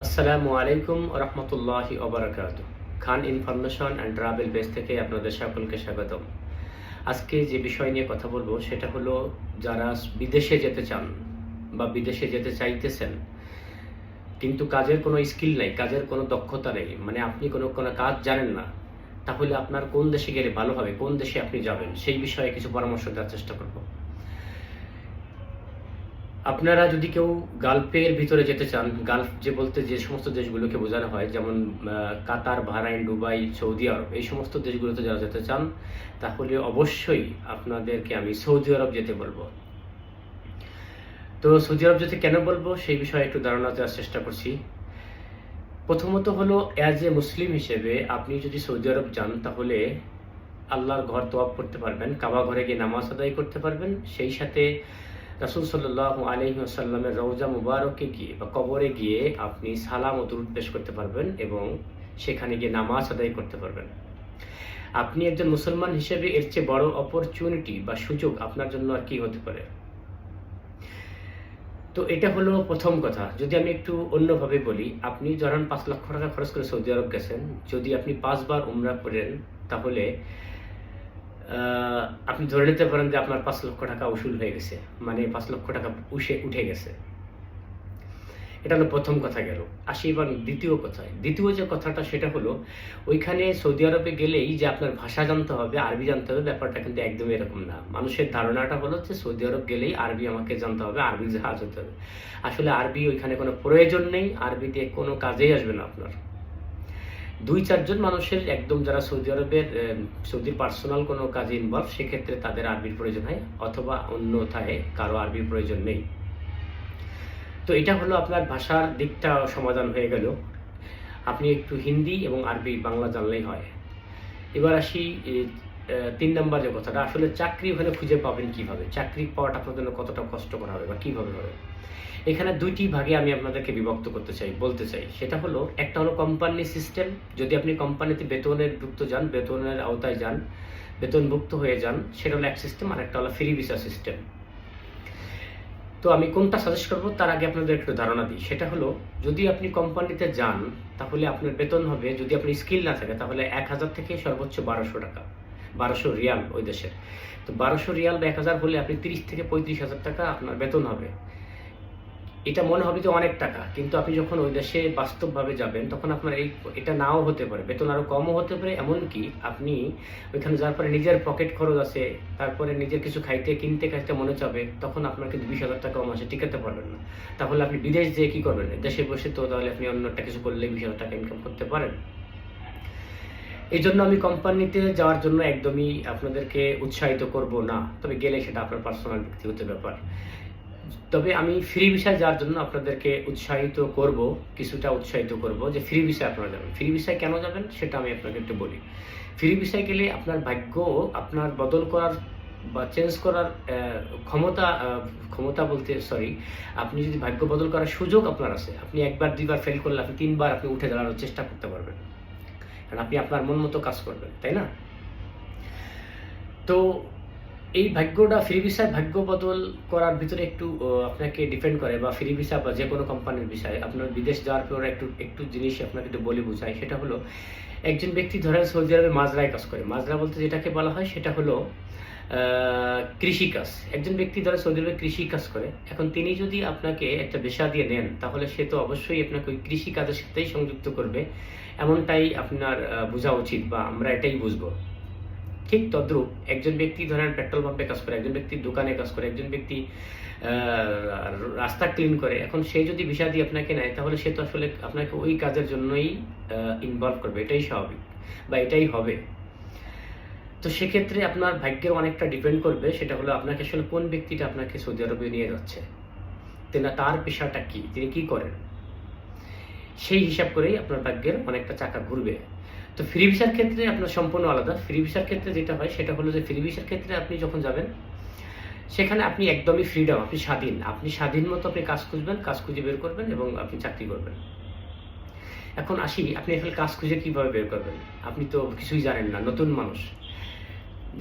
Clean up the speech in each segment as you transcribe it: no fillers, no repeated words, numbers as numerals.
আসসালামু আলাইকুম রহমতুল্লাহি ওবারাকাতুহু। খান ইনফরমেশন অ্যান্ড ট্রাভেল বেস থেকে আপনাদের সকলকে স্বাগতম। আজকে যে বিষয় নিয়ে কথা বলবো সেটা হলো, যারা বিদেশে যেতে চান বা বিদেশে যেতে চাইতেছেন কিন্তু কাজের কোনো স্কিল নেই, কাজের কোনো দক্ষতা নেই, মানে আপনি কোনো কোনো কাজ জানেন না, তাহলে আপনার কোন দেশে গেলে ভালো হবে, কোন দেশে আপনি যাবেন, সেই বিষয়ে কিছু পরামর্শ দেওয়ার চেষ্টা করব। আপনারা যদি কেউ গালফের ভিতরে যেতে চান, গালফ যে বলতে যে সমস্ত দেশগুলোকে বোঝানো হয়, যেমন কাতার, বাহরাইন, দুবাই, সৌদি আরব, এই সমস্ত দেশগুলোতে যারা যেতে চান তাহলে অবশ্যই আপনাদেরকে আমি সৌদি আরব যেতে বলবো। তো সৌদি আরব যেতে কেন বলবো সেই বিষয়ে একটু ধারণা দেওয়ার চেষ্টা করছি। প্রথমত হলো, অ্যাজ এ মুসলিম হিসেবে আপনি যদি সৌদি আরব যান তাহলে আল্লাহর ঘর তওয়াফ করতে পারবেন, কাবা ঘরে গিয়ে নামাজ আদায় করতে পারবেন, সেই সাথে রাসূল সাল্লাল্লাহু আলাইহি ওয়াসাল্লামের রওজা মুবারকে গিয়ে বা কবরে গিয়ে আপনি সালাম ও দুরূদ পেশ করতে পারবেন এবং সেখানে গিয়ে নামাজ আদায় করতে পারবেন। আপনি একজন মুসলমান হিসেবে এর চেয়ে বড় অপরচুনিটি বা সুযোগ আপনার জন্য আর কি হতে পারে। তো এটা হলো প্রথম কথা। যদি আমি একটু অন্যভাবে বলি, আপনি ধরেন ৫ লক্ষ টাকা খরচ করে সৌদি আরব গেছেন, যদি আপনি ৫ বার উমরা করেন তাহলে আপনি ধরে নিতে পারেন যে আপনার ৫ লক্ষ টাকা উসুল হয়ে গেছে, মানে ৫ লক্ষ টাকা উঠে গেছে। এটা হলো প্রথম কথা গেল। আসি এবার দ্বিতীয় কথায়। দ্বিতীয় যে কথাটা সেটা হলো, ওইখানে সৌদি আরবে গেলেই যে আপনার ভাষা জানতে হবে, আরবি জানতে হবে, ব্যাপারটা কিন্তু একদমই এরকম না। মানুষের ধারণাটা হলো যে সৌদি আরব গেলেই আরবি আমাকে জানতে হবে, আরবি জাহাজ হতে হবে। আসলে আরবি ওইখানে কোনো প্রয়োজন নেই, আরবি দিয়ে কোনো কাজেই আসবে না আপনার। ২-৪ জন মানুষের একদম যারা সৌদি আরবের সৌদির পার্সোনাল কোনো কাজে ইনভলভ, সেক্ষেত্রে তাদের আরবির প্রয়োজন হয়, অথবা অন্যথায় কারো আরবির প্রয়োজন নেই। তো এটা হলো আপনার ভাষার দিকটা সমাধান হয়ে গেল। আপনি একটু হিন্দি এবং আরবি বাংলা জানলেই হয়। এবার আসি ৩ নাম্বার যে কথাটা, আসলে চাকরি ওখানে খুঁজে পাবেন কিভাবে? চাকরি পাওয়াটা আপনার জন্য কতটা কষ্টকর হবে বা কিভাবে হবে? এখানে ২ টি ভাগে আমি আপনাদেরকে বিভক্ত বলতে চাই। সেটা হলো, একটা হলো কোম্পানি সিস্টেম। যদি আপনি কোম্পানিতে বেতনের আওতায় যান, বেতনভুক্ত হয়ে যান, সেটা হলো এক সিস্টেম। আরেকটা হলো ফ্রি ভিসা সিস্টেম। তো আমি কোনটা সাজেস্ট করব তার আগে আপনাদের একটু ধারণা দিই। সেটা হলো, যদি আপনি কোম্পানিতে যান তাহলে আপনার বেতন হবে, যদি আপনার স্কিল না থাকে তাহলে ১,০০০ থেকে সর্বোচ্চ ১২০০ টাকা, ১২০০ রিয়াল ওই দেশের। তো ১২০০ রিয়াল বা ১,০০০ হলে আপনি ৩০ থেকে ৩৫,০০০ টাকা আপনার বেতন হবে। এটা মনে হবে যে অনেক টাকা, কিন্তু আপনি যখন ওই দেশে বাস্তবভাবে যাবেন তখন আপনার এটা নাও হতে পারে, বেতন আরও কমও হতে পারে। এমনকি আপনি ওইখানে যাওয়ার পরে নিজের পকেট খরচ আছে, তারপরে নিজের কিছু কিনতে খাইতে মনে চাবে, তখন আপনার কিন্তু ২০,০০০ টাকা মাসে টিকাতে পারবেন না। তাহলে আপনি বিদেশ যেয়ে কী করবেন? দেশে বসে তো তাহলে আপনি অন্য একটা কিছু করলে ২০,০০০ টাকা ইনকাম করতে পারেন। এই জন্য আমি কোম্পানিতে যাওয়ার জন্য একদমই আপনাদেরকে উৎসাহিত করব না, তবে গেলে সেটা আপনার পার্সোনাল ব্যক্তিগত ব্যাপার। তবে আমি ফ্রি ভিসায় যাওয়ার জন্য আপনাদেরকে কিছুটা উৎসাহিত করব যে ফ্রি ভিসায় আপনারা যাবেন। ফ্রি ভিসায় কেন যাবেন সেটা আমি আপনাকে একটু বলি। ফ্রি ভিসায় গেলে আপনার ভাগ্য আপনার বদল করার বা চেঞ্জ করার ক্ষমতা বলতে সরি, আপনি যদি ভাগ্য বদল করার সুযোগ আপনার আছে, আপনি ১ বার ২ বার ফেল করলে আপনি ৩ বার আপনি উঠে দাঁড়ানোর চেষ্টা করতে পারবেন। কারণ আপনি আপনার মন মতো কাজ করবেন, তাই না? তো এই ভাগ্যটা ফ্রি ভিসায় ভাগ্য বদল করার ভিতরে একটু আপনাকে ডিপেন্ড করে, বা ফ্রি ভিসা বা যেকোনো কোম্পানির ভিসায় আপনার বিদেশ যাওয়ার পরে একটু জিনিস আপনাকে একটু বলে বুঝাই। সেটা হলো, একজন ব্যক্তি ধরেন সৌদি আরবে মাজরায় কাজ করে। মাজরা বলতে যেটাকে বলা হয় সেটা হলো কৃষিকাজ। একজন ব্যক্তি ধরেন সৌদি আরবে কৃষিকাজ করে। এখন তিনি যদি আপনাকে একটা ভিসা দিয়ে নেন তাহলে সে তো অবশ্যই আপনাকে ওই কৃষিকাজের সাথেই সংযুক্ত করবে, এমনটাই আপনার বোঝা উচিত, বা আমরা এটাই বুঝবো। ঠিক তদ্রূপ একজন ব্যক্তি ধরেন পেট্রোল পাম্পে কাজ করে, একজন ব্যক্তি দোকানে কাজ করে, একজন ব্যক্তি রাস্তা ক্লিন করে। এখন সে যদি ভিসা দিয়ে আপনাকে নেয় তাহলে সে তো আসলে আপনাকে ওই কাজের জন্যই ইনভলভ করবে, এটাই স্বাভাবিক বা এটাই হবে। তো সেক্ষেত্রে আপনার ভাগ্যের অনেকটা ডিপেন্ড করবে। সেটা হলো আপনাকে আসলে কোন ব্যক্তিটা আপনাকে সৌদি আরবে নিয়ে যাচ্ছে, তার পেশাটা কি, তিনি কি করেন, সেই হিসাব করেই আপনার ভাগ্যের অনেকটা চাকা ঘুরবে। তো ফ্রি ভিসার ক্ষেত্রে আপনার সম্পূর্ণ আলাদা। ফ্রি ভিসার ক্ষেত্রে যেটা হয় সেটা হলো যে, ফ্রি ভিসার ক্ষেত্রে আপনি যখন যাবেন সেখানে আপনি একদমই ফ্রিডম, আপনি স্বাধীন। আপনি স্বাধীন মতো আপনি কাজ খুঁজবেন, কাজ খুঁজে বের করবেন এবং আপনি চাকরি করবেন। এখন আসি, আপনি আসলে কাজ খুঁজে কিভাবে বের করবেন? আপনি তো কিছুই জানেন না, নতুন মানুষ।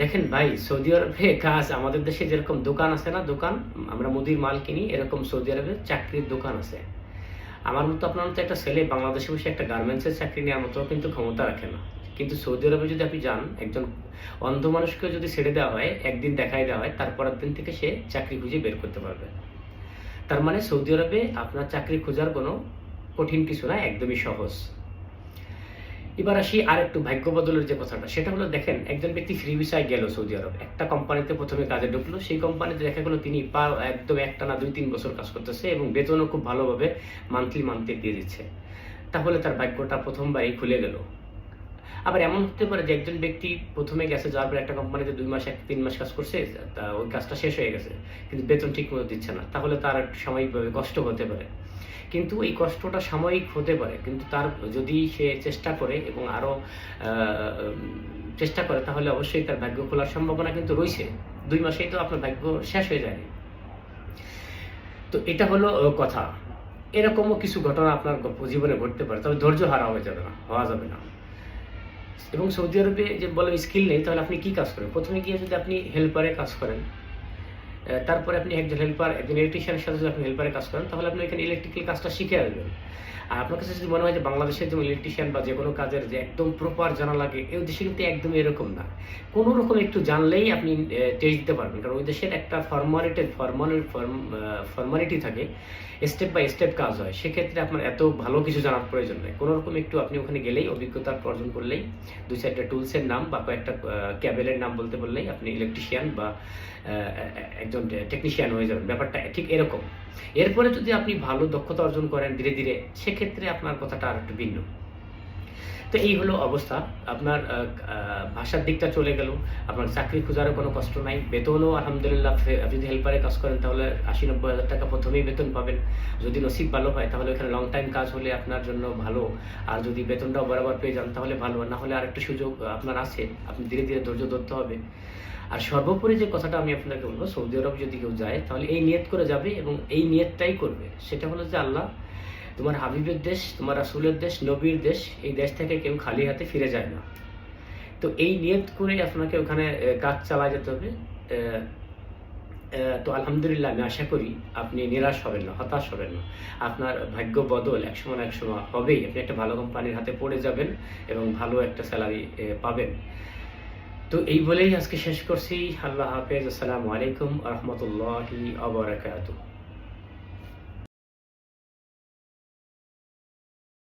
দেখেন ভাই, সৌদি আরবে কাজ আমাদের দেশে যেরকম দোকান আছে না, দোকান আমরা মুদির মাল কিনি, এরকম সৌদি আরবে চাকরির দোকান আছে। আমার মতো আপনার মতো একটা ছেলে বাংলাদেশে বসে একটা গার্মেন্টসের চাকরি নেওয়ার মতো কিন্তু ক্ষমতা রাখে না। কিন্তু সৌদি আরবে যদি আপনি যান, একজন অন্ধ মানুষকে যদি ছেড়ে দেওয়া হয়, একদিন দেখাই দেওয়া হয়, তারপরের দিন থেকে সে চাকরি খুঁজে বের করতে পারবে। তার মানে সৌদি আরবে আপনার চাকরি খোঁজার কোনো কঠিন কিছু না, একদমই সহজ। এবার আসি আর একটু ভাগ্য বদলের যে কথাটা, সেটা হলো দেখেন, একজন ব্যক্তি ফ্রি ভিসায় গেল সৌদি আরব, একটা কোম্পানিতে প্রথমে কাজে ঢুকলো, সেই কোম্পানিতে দেখা গেলো তিনি একদম একটানা 2-3 বছর কাজ করতেছে এবং বেতনও খুব ভালোভাবে মান্থলি দিয়ে দিচ্ছে। তাহলে তার ভাগ্যটা প্রথমবারই খুলে গেল। আবার এমন হতে পারে যে একজন ব্যক্তি প্রথমে গেছে, যাওয়ার পর একটা কোম্পানিতে 2 মাস 3 মাস কাজ করছে, তা ওই কাজটা শেষ হয়ে গেছে, কিন্তু বেতন ঠিক মতো দিচ্ছে না, তাহলে তার একটু সাময়িকভাবে কষ্ট হতে পারে। কিন্তু এই কষ্টটা সাময়িক হতে পারে, কিন্তু তার যদি সে চেষ্টা করে এবং আরও চেষ্টা করে, তাহলে অবশ্যই তার ভাগ্য খোলার সম্ভাবনা কিন্তু রয়েছে। 2 মাসেই তো আপনার ভাগ্য শেষ হয়ে যায়নি। তো এটা হলো কথা। এরকমও কিছু ঘটনা আপনার জীবনে ঘটতে পারে, তবে ধৈর্য হারা হওয়া যাবে না। এবং সৌদি আরবে যে বলেন স্কিল নেই, তাহলে আপনি কি কাজ করেন? প্রথমে গিয়ে যদি আপনি হেল্পারে কাজ করেন, তারপরে আপনি একজন ইলেকট্রিশিয়ানের সাথে যদি আপনি হেল্পারে কাজ করেন, তাহলে আপনি এখানে ইলেকট্রিক্যাল কাজটা শিখে আসবেন। আর আপনার কাছে যদি মনে হয় যে বাংলাদেশের যেমন ইলেকট্রিশিয়ান বা যে কোনো কাজের যে একদম প্রপার জানা লাগে, এই দেশে কিন্তু একদমই এরকম না। কোনো রকম একটু জানলেই আপনি টেস্ট দিতে পারবেন, কারণ ওই দেশের একটা ফর্মালিটি থাকে, স্টেপ বাই স্টেপ কাজ হয়। সেক্ষেত্রে আপনার এত ভালো কিছু জানার প্রয়োজন নেই। কোনো রকম একটু আপনি ওখানে গেলেই, অভিজ্ঞতা অর্জন করলেই, 2-4টা টুলসের নাম বা কয়েকটা ক্যাবেলের নাম বলতে বললেই আপনি ইলেকট্রিশিয়ান বা একজন টেকনিশিয়ান হয়ে যাবেন। ব্যাপারটা ঠিক এরকম। এরপরে যদি আপনি ভালো দক্ষতা অর্জন করেন ধীরে ধীরে, সেক্ষেত্রে আপনার কথাটা আর একটু ভিন্ন। তো এই হলো অবস্থা। আপনার ভাষার দিকটা চলে গেল, আপনার চাকরি খোঁজারও কোনো কষ্ট নাই, বেতনও আলহামদুলিল্লাহ, আপনি যদি হেল্পারে কাজ করেন তাহলে 80-90 হাজার টাকা প্রথমেই বেতন পাবেন। যদি নসিব ভালো হয় তাহলে ওখানে লং টাইম কাজ হলে আপনার জন্য ভালো, আর যদি বেতনটাও বরাবর পেয়ে যান তাহলে ভালো, না হলে আরেকটু সুযোগ আপনার আছে, আপনি ধীরে ধীরে ধৈর্য ধরতে হবে। আর সর্বোপরি যে কথাটা আমি আপনাকে বলবো, সৌদি আরব যদি কেউ যায় তাহলে এই নিয়ত করে যাবে এবং এই নিয়তটাই করবে, সেটা হলো যে আল্লাহ, তোমার হাবিবের দেশ, তোমার রাসূলের দেশ, নবীর দেশ, এই দেশ থেকে কেউ খালি হাতে ফিরে যায় না। তো এই নিয়ত করে আপনাকে ওখানে কাজ চালায় যেতে হবে। তো আলহামদুলিল্লাহ, আমি আশা করি আপনি নিরাশ হবেন না, হতাশ হবেন না। আপনার ভাগ্য বদল একসময় না একসময় হবেই। আপনি একটা ভালো কোম্পানির হাতে পড়ে যাবেন এবং ভালো একটা স্যালারি পাবেন। তো এই বলেই আজকে শেষ করছি। আল্লাহ হাফেজ। আসসালামু আলাইকুম ওয়া রাহমাতুল্লাহি ওয়া বারাকাতুহু।